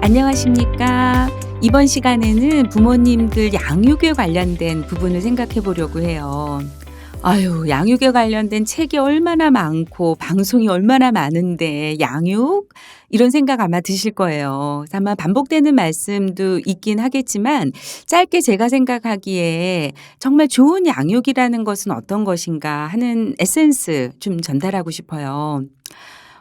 안녕하십니까. 이번 시간에는 부모님들 양육에 관련된 부분을 생각해 보려고 해요. 아유, 양육에 관련된 책이 얼마나 많고 방송이 얼마나 많은데 양육? 이런 생각 아마 드실 거예요. 그래서 아마 반복되는 말씀도 있긴 하겠지만 짧게 제가 생각하기에 정말 좋은 양육이라는 것은 어떤 것인가 하는 에센스 좀 전달하고 싶어요.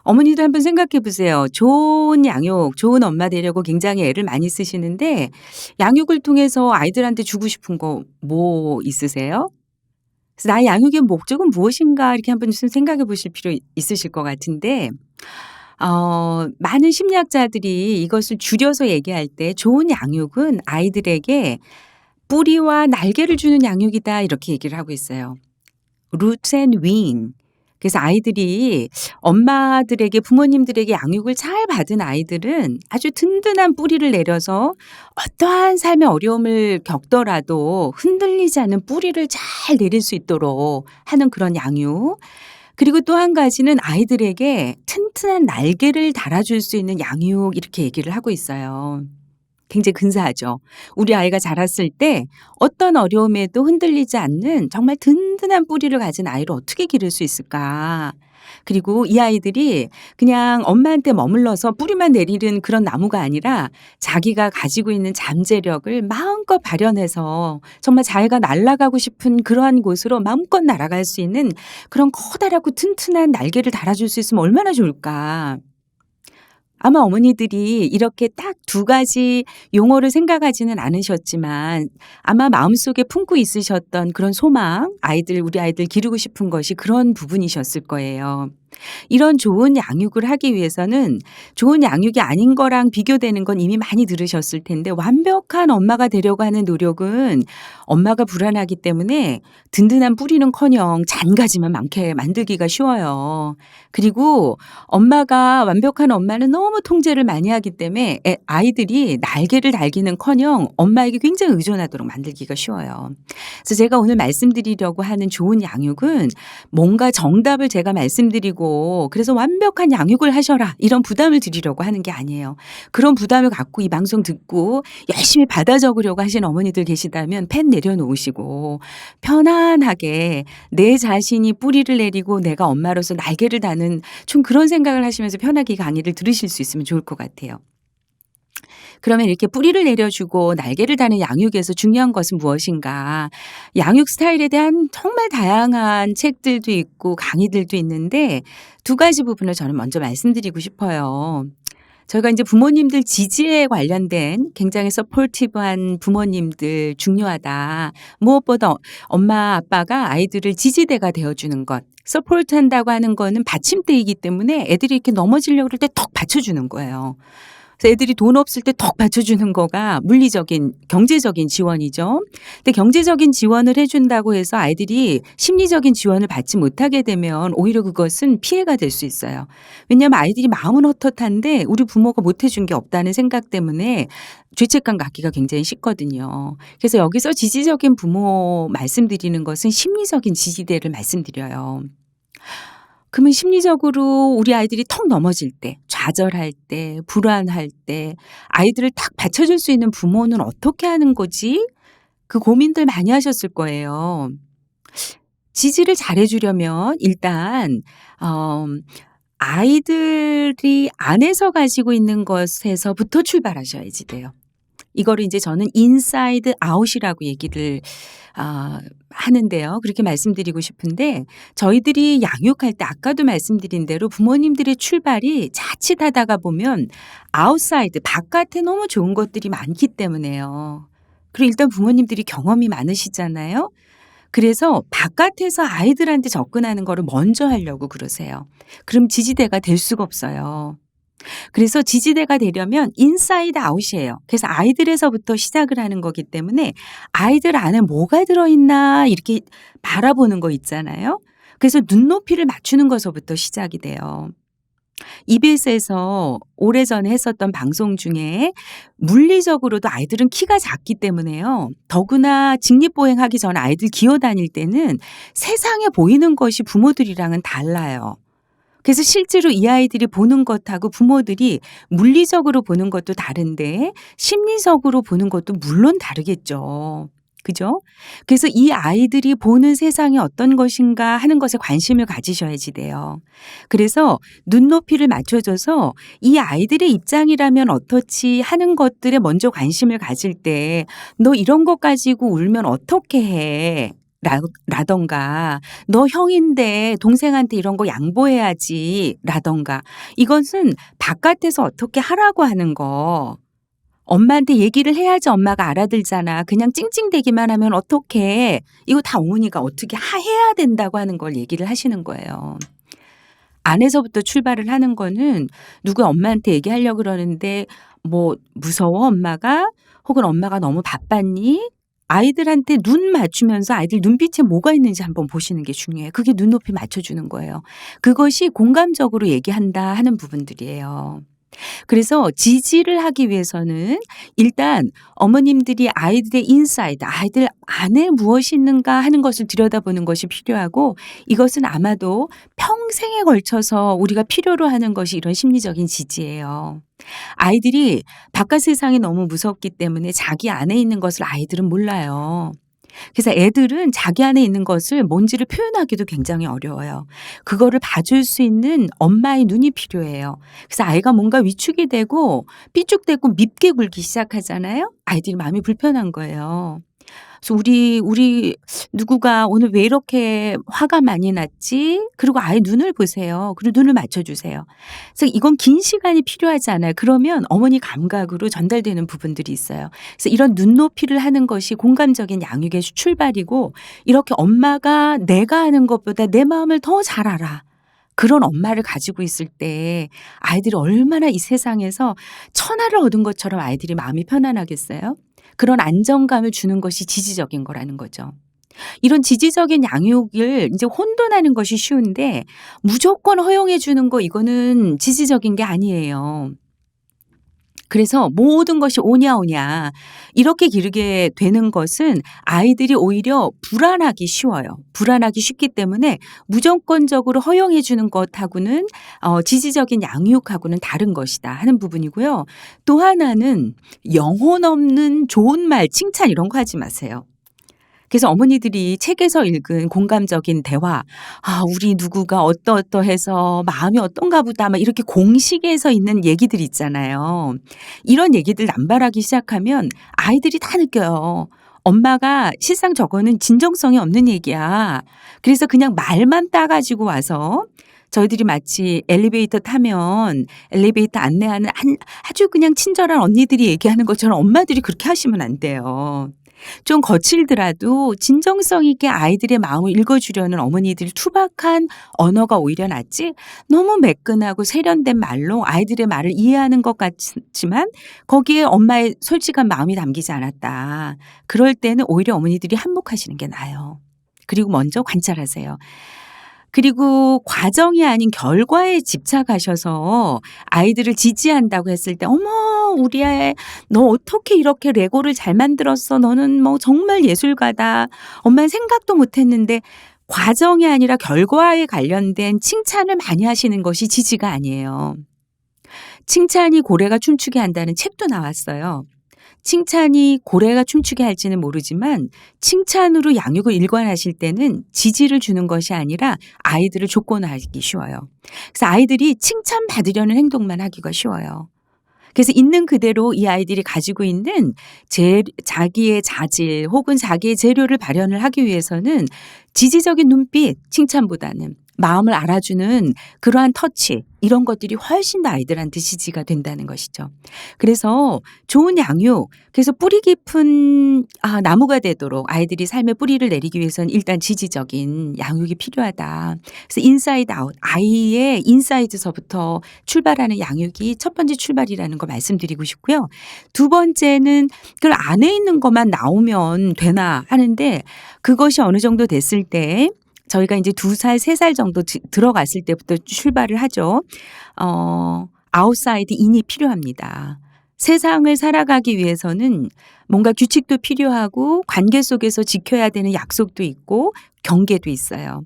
어머니도 한번 생각해 보세요. 좋은 양육, 좋은 엄마 되려고 굉장히 애를 많이 쓰시는데 양육을 통해서 아이들한테 주고 싶은 거 뭐 있으세요? 그래서 '나의 양육의 목적은 무엇인가?' 이렇게 한번 좀 생각해 보실 필요 있으실 것 같은데 많은 심리학자들이 이것을 줄여서 얘기할 때 "좋은 양육은 아이들에게 뿌리와 날개를 주는 양육이다." 이렇게 얘기를 하고 있어요. Roots and wing. 그래서 아이들이 엄마들에게 부모님들에게 양육을 잘 받은 아이들은 아주 든든한 뿌리를 내려서 어떠한 삶의 어려움을 겪더라도 흔들리지 않는 뿌리를 잘 내릴 수 있도록 하는 그런 양육. 그리고 또 한 가지는 아이들에게 튼튼한 날개를 달아줄 수 있는 양육 이렇게 얘기를 하고 있어요. 굉장히 근사하죠. 우리 아이가 자랐을 때 어떤 어려움에도 흔들리지 않는 정말 든든한 뿌리를 가진 아이를 어떻게 기를 수 있을까? 그리고 이 아이들이 그냥 엄마한테 머물러서 뿌리만 내리는 그런 나무가 아니라 자기가 가지고 있는 잠재력을 마음껏 발현해서 정말 자기가 날아가고 싶은 그러한 곳으로 마음껏 날아갈 수 있는 그런 커다랗고 튼튼한 날개를 달아줄 수 있으면 얼마나 좋을까? 아마 어머니들이 이렇게 딱 두 가지 용어를 생각하지는 않으셨지만 아마 마음속에 품고 있으셨던 그런 소망, 우리 아이들 기르고 싶은 것이 그런 부분이셨을 거예요. 이런 좋은 양육을 하기 위해서는 좋은 양육이 아닌 거랑 비교되는 건 이미 많이 들으셨을 텐데 완벽한 엄마가 되려고 하는 노력은 엄마가 불안하기 때문에 든든한 뿌리는커녕 잔가지만 많게 만들기가 쉬워요. 그리고 완벽한 엄마는 너무 통제를 많이 하기 때문에 아이들이 날개를 달기는커녕 엄마에게 굉장히 의존하도록 만들기가 쉬워요. 그래서 제가 오늘 말씀드리려고 하는 좋은 양육은 뭔가 정답을 제가 말씀드리고 그래서 완벽한 양육을 하셔라 이런 부담을 드리려고 하는 게 아니에요. 그런 부담을 갖고 이 방송 듣고 열심히 받아 적으려고 하시는 어머니들 계시다면 펜 내려놓으시고 편안하게 내 자신이 뿌리를 내리고 내가 엄마로서 날개를 다는 좀 그런 생각을 하시면서 편하게 이 강의를 들으실 수 있으면 좋을 것 같아요. 그러면 이렇게 뿌리를 내려주고 날개를 다는 양육에서 중요한 것은 무엇인가? 양육 스타일에 대한 정말 다양한 책들도 있고 강의들도 있는데 두 가지 부분을 저는 먼저 말씀드리고 싶어요. 저희가 이제 부모님들 지지에 관련된 굉장히 서포티브한 부모님들 중요하다. 무엇보다 엄마 아빠가 아이들을 지지대가 되어주는 것. 서포트한다고 하는 거는 받침대이기 때문에 애들이 이렇게 넘어지려고 그럴 때 턱 받쳐주는 거예요. 그래서 애들이 돈 없을 때 턱 받쳐주는 거가 물리적인 경제적인 지원이죠. 근데 경제적인 지원을 해준다고 해서 아이들이 심리적인 지원을 받지 못하게 되면 오히려 그것은 피해가 될 수 있어요. 왜냐하면 아이들이 마음은 헛헛한데 우리 부모가 못해준 게 없다는 생각 때문에 죄책감 갖기가 굉장히 쉽거든요. 그래서 여기서 지지적인 부모 말씀드리는 것은 심리적인 지지대를 말씀드려요. 그러면 심리적으로 우리 아이들이 턱 넘어질 때, 좌절할 때, 불안할 때 아이들을 딱 받쳐줄 수 있는 부모는 어떻게 하는 거지? 그 고민들 많이 하셨을 거예요. 지지를 잘해 주려면 일단 아이들이 안에서 가지고 있는 것에서부터 출발하셔야지 돼요. 이거를 이제 저는 인사이드 아웃이라고 얘기를 하는데요. 그렇게 말씀드리고 싶은데 저희들이 양육할 때 아까도 말씀드린 대로 부모님들의 출발이 자칫하다가 보면 아웃사이드 바깥에 너무 좋은 것들이 많기 때문에요. 그리고 일단 부모님들이 경험이 많으시잖아요. 그래서 바깥에서 아이들한테 접근하는 거를 먼저 하려고 그러세요. 그럼 지지대가 될 수가 없어요. 그래서 지지대가 되려면 인사이드 아웃이에요. 그래서 아이들에서부터 시작을 하는 거기 때문에 아이들 안에 뭐가 들어있나 이렇게 바라보는 거 있잖아요. 그래서 눈높이를 맞추는 것서부터 시작이 돼요. EBS에서 오래전에 했었던 방송 중에 물리적으로도 아이들은 키가 작기 때문에요. 더구나 직립보행하기 전에 아이들 기어 다닐 때는 세상에 보이는 것이 부모들이랑은 달라요. 그래서 실제로 이 아이들이 보는 것하고 부모들이 물리적으로 보는 것도 다른데 심리적으로 보는 것도 물론 다르겠죠. 그죠? 그래서 이 아이들이 보는 세상이 어떤 것인가 하는 것에 관심을 가지셔야지 돼요. 그래서 눈높이를 맞춰줘서 이 아이들의 입장이라면 어떻지 하는 것들에 먼저 관심을 가질 때 너 이런 것 가지고 울면 어떻게 해? 라던가 너 형인데 동생한테 이런 거 양보해야지 라던가 이것은 바깥에서 어떻게 하라고 하는 거 엄마한테 얘기를 해야지 엄마가 알아들잖아. 그냥 찡찡대기만 하면 어떡해. 이거 다 어머니가 어떻게 해야 된다고 하는 걸 얘기를 하시는 거예요. 안에서부터 출발을 하는 거는 누구 엄마한테 얘기하려고 그러는데 뭐 무서워 엄마가 혹은 엄마가 너무 바빴니? 아이들한테 눈 맞추면서 아이들 눈빛에 뭐가 있는지 한번 보시는 게 중요해요. 그게 눈높이 맞춰주는 거예요. 그것이 공감적으로 얘기한다 하는 부분들이에요. 그래서 지지를 하기 위해서는 일단 어머님들이 아이들의 인사이드, 아이들 안에 무엇이 있는가 하는 것을 들여다보는 것이 필요하고 이것은 아마도 평생에 걸쳐서 우리가 필요로 하는 것이 이런 심리적인 지지예요. 아이들이 바깥 세상이 너무 무섭기 때문에 자기 안에 있는 것을 아이들은 몰라요. 그래서 애들은 자기 안에 있는 것을 뭔지를 표현하기도 굉장히 어려워요. 그거를 봐줄 수 있는 엄마의 눈이 필요해요. 그래서 아이가 뭔가 위축이 되고 삐죽대고 밉게 굴기 시작하잖아요. 아이들이 마음이 불편한 거예요. 그래서 우리 누구가 오늘 왜 이렇게 화가 많이 났지? 그리고 아이 눈을 보세요. 그리고 눈을 맞춰주세요. 그래서 이건 긴 시간이 필요하지 않아요. 그러면 어머니 감각으로 전달되는 부분들이 있어요. 그래서 이런 눈높이를 하는 것이 공감적인 양육의 출발이고 이렇게 엄마가 내가 하는 것보다 내 마음을 더 잘 알아. 그런 엄마를 가지고 있을 때 아이들이 얼마나 이 세상에서 천하를 얻은 것처럼 아이들이 마음이 편안하겠어요? 그런 안정감을 주는 것이 지지적인 거라는 거죠. 이런 지지적인 양육을 이제 혼돈하는 것이 쉬운데 무조건 허용해 주는 거 이거는 지지적인 게 아니에요. 그래서 모든 것이 오냐 오냐 이렇게 기르게 되는 것은 아이들이 오히려 불안하기 쉬워요. 불안하기 쉽기 때문에 무조건적으로 허용해 주는 것하고는 지지적인 양육하고는 다른 것이다 하는 부분이고요. 또 하나는 영혼 없는 좋은 말, 칭찬 이런 거 하지 마세요. 그래서 어머니들이 책에서 읽은 공감적인 대화, 우리 누구가 어떠어떠해서 마음이 어떤가 보다, 막 이렇게 공식에서 있는 얘기들 있잖아요. 이런 얘기들 남발하기 시작하면 아이들이 다 느껴요. 엄마가 실상 저거는 진정성이 없는 얘기야. 그래서 그냥 말만 따가지고 와서 저희들이 마치 엘리베이터 타면 엘리베이터 안내하는 아주 그냥 친절한 언니들이 얘기하는 것처럼 엄마들이 그렇게 하시면 안 돼요. 좀 거칠더라도 진정성 있게 아이들의 마음을 읽어주려는 어머니들이 투박한 언어가 오히려 낫지 너무 매끈하고 세련된 말로 아이들의 말을 이해하는 것 같지만 거기에 엄마의 솔직한 마음이 담기지 않았다. 그럴 때는 오히려 어머니들이 한몫하시는 게 나아요. 그리고 먼저 관찰하세요. 그리고 과정이 아닌 결과에 집착하셔서 아이들을 지지한다고 했을 때 어머 우리 애 너 어떻게 이렇게 레고를 잘 만들었어. 너는 뭐 정말 예술가다. 엄마는 생각도 못했는데 과정이 아니라 결과에 관련된 칭찬을 많이 하시는 것이 지지가 아니에요. 칭찬이 고래가 춤추게 한다는 책도 나왔어요. 칭찬이 고래가 춤추게 할지는 모르지만 칭찬으로 양육을 일관하실 때는 지지를 주는 것이 아니라 아이들을 조건화하기 쉬워요. 그래서 아이들이 칭찬받으려는 행동만 하기가 쉬워요. 그래서 있는 그대로 이 아이들이 가지고 있는 자기의 자질 혹은 자기의 재료를 발현을 하기 위해서는 지지적인 눈빛, 칭찬보다는 마음을 알아주는 그러한 터치 이런 것들이 훨씬 더 아이들한테 지지가 된다는 것이죠. 그래서 좋은 양육, 그래서 뿌리 깊은 나무가 되도록 아이들이 삶의 뿌리를 내리기 위해서는 일단 지지적인 양육이 필요하다. 그래서 인사이드 아웃, 아이의 인사이드서부터 출발하는 양육이 첫 번째 출발이라는 거 말씀드리고 싶고요. 두 번째는 그 안에 있는 것만 나오면 되나 하는데 그것이 어느 정도 됐을 때 저희가 이제 2 살, 3살 정도 들어갔을 때부터 출발을 하죠. 아웃사이드 인이 필요합니다. 세상을 살아가기 위해서는 뭔가 규칙도 필요하고 관계 속에서 지켜야 되는 약속도 있고 경계도 있어요.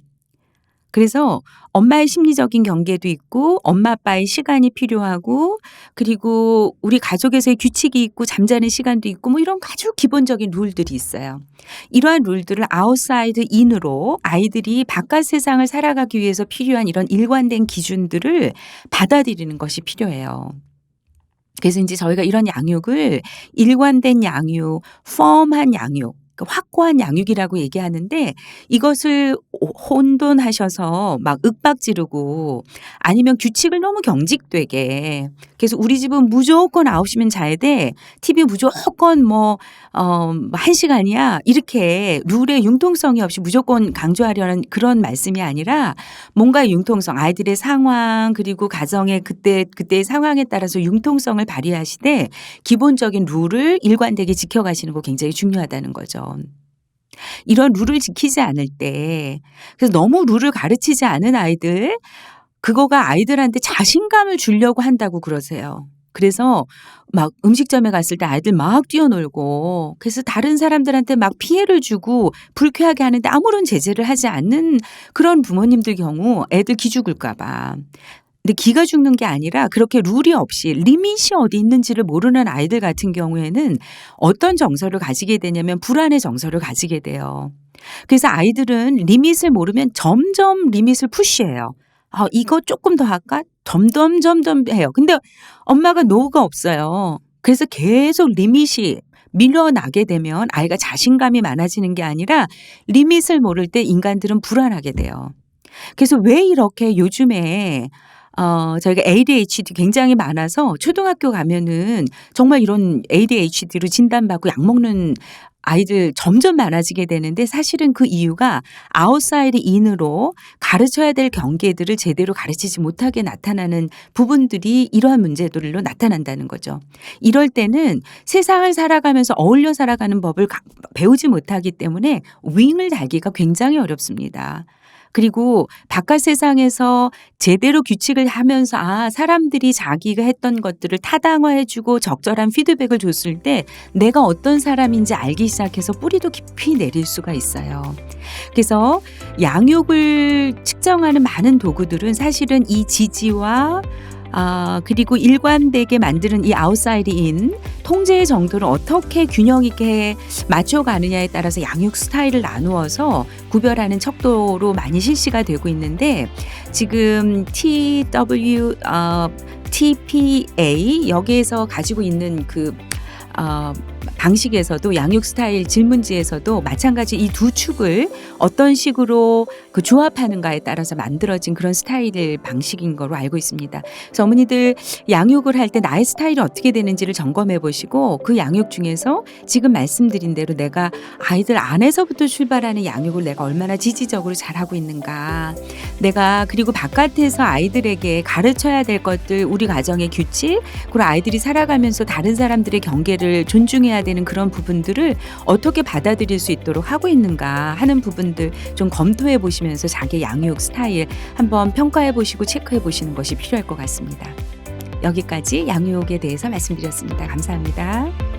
그래서 엄마의 심리적인 경계도 있고 엄마 아빠의 시간이 필요하고 그리고 우리 가족에서의 규칙이 있고 잠자는 시간도 있고 뭐 이런 아주 기본적인 룰들이 있어요. 이러한 룰들을 아웃사이드 인으로 아이들이 바깥 세상을 살아가기 위해서 필요한 이런 일관된 기준들을 받아들이는 것이 필요해요. 그래서 이제 저희가 이런 양육을 일관된 양육, 펌한 양육, 확고한 양육이라고 얘기하는데 이것을 혼돈하셔서 막 윽박 지르고 아니면 규칙을 너무 경직되게 그래서 우리 집은 무조건 9시면 자야 돼. TV 무조건 1시간이야. 이렇게 룰에 융통성이 없이 무조건 강조하려는 그런 말씀이 아니라 뭔가 융통성, 아이들의 상황 그리고 가정의 그때의 상황에 따라서 융통성을 발휘하시되 기본적인 룰을 일관되게 지켜가시는 거 굉장히 중요하다는 거죠. 이런 룰을 지키지 않을 때 그래서 너무 룰을 가르치지 않은 아이들 그거가 아이들한테 자신감을 주려고 한다고 그러세요. 그래서 막 음식점에 갔을 때 아이들 막 뛰어놀고 그래서 다른 사람들한테 막 피해를 주고 불쾌하게 하는데 아무런 제재를 하지 않는 그런 부모님들 경우 애들 기 죽을까 봐. 근데 기가 죽는 게 아니라 그렇게 룰이 없이 리밋이 어디 있는지를 모르는 아이들 같은 경우에는 어떤 정서를 가지게 되냐면 불안의 정서를 가지게 돼요. 그래서 아이들은 리밋을 모르면 점점 리밋을 푸시해요. 이거 조금 더 할까? 점점 해요. 근데 엄마가 노가 없어요. 그래서 계속 리밋이 밀려나게 되면 아이가 자신감이 많아지는 게 아니라 리밋을 모를 때 인간들은 불안하게 돼요. 그래서 왜 이렇게 요즘에 저희가 ADHD 굉장히 많아서 초등학교 가면은 정말 이런 ADHD로 진단받고 약 먹는 아이들 점점 많아지게 되는데 사실은 그 이유가 아웃사이드 인으로 가르쳐야 될 경계들을 제대로 가르치지 못하게 나타나는 부분들이 이러한 문제들로 나타난다는 거죠. 이럴 때는 세상을 살아가면서 어울려 살아가는 법을 배우지 못하기 때문에 윙을 달기가 굉장히 어렵습니다. 그리고 바깥 세상에서 제대로 규칙을 하면서 사람들이 자기가 했던 것들을 타당화해 주고 적절한 피드백을 줬을 때 내가 어떤 사람인지 알기 시작해서 뿌리도 깊이 내릴 수가 있어요. 그래서 양육을 측정하는 많은 도구들은 사실은 이 지지와 그리고 일관되게 만드는 이 아웃사이드 인 통제의 정도를 어떻게 균형 있게 맞춰가느냐에 따라서 양육 스타일을 나누어서 구별하는 척도로 많이 실시가 되고 있는데 지금 TPA 여기에서 가지고 있는 그 방식에서도 양육 스타일 질문지에서도 마찬가지 이 두 축을 어떤 식으로 그 조합하는가에 따라서 만들어진 그런 스타일 방식인 거로 알고 있습니다. 그래서 어머니들 양육을 할 때 나의 스타일이 어떻게 되는지를 점검해 보시고 그 양육 중에서 지금 말씀드린 대로 내가 아이들 안에서부터 출발하는 양육을 내가 얼마나 지지적으로 잘하고 있는가. 내가 그리고 바깥에서 아이들에게 가르쳐야 될 것들 우리 가정의 규칙 그리고 아이들이 살아가면서 다른 사람들의 경계를 존중해야 되는 그런 부분들을 어떻게 받아들일 수 있도록 하고 있는가 하는 부분들 좀 검토해 보시면서 자기 양육 스타일 한번 평가해 보시고 체크해 보시는 것이 필요할 것 같습니다. 여기까지 양육에 대해서 말씀드렸습니다. 감사합니다.